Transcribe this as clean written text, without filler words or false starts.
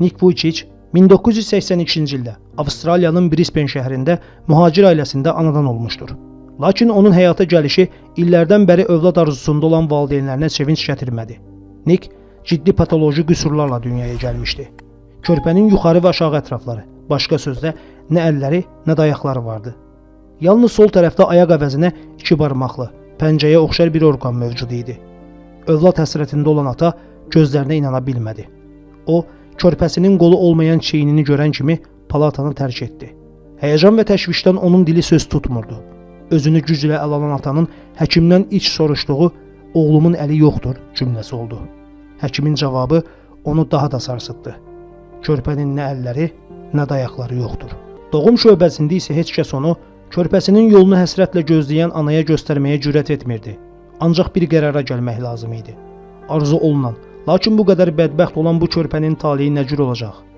Nick Vujicic 1982-ci ildə Avstraliyanın Brisbane şəhərində mühacir ailəsində anadan olmuşdur. Lakin onun həyata gəlişi illərdən bəri övlad arzusunda olan valideynlərinə sevinç gətirmədi. Nick ciddi patoloji qüsurlarla dünyaya gəlmişdi. Körpənin yuxarı və aşağı ətrafları, başqa sözlə nə əlləri, nə də ayaqları vardı. Yalnız sol tərəfdə ayaq əvəzinə 2 barmaqlı, pəncəyə oxşar bir orqan mövcud idi. Övlad həsrətində olan ata gözlərinə inana bilmədi. O, körpəsinin qolu olmayan çiynini görən kimi palatanı tərk etdi. Həyəcan və təşvişdən onun dili söz tutmurdu. Özünü güclə əl alan atanın həkimdən ilk soruşduğu "Oğlumun əli yoxdur" cümləsi oldu. Həkimin cavabı onu daha da sarsıtdı. Körpənin nə əlləri, nə də ayaqları yoxdur. Doğum şöbəsində isə heç kəs onu körpəsinin yolunu həsrətlə gözləyən anaya göstərməyə cürət etmirdi. Ancaq bir qərara gəlmək lazım idi. Arzu olunan, lakin bu qədər bədbəxt olan bu körpənin taleyi nə cür olacaq?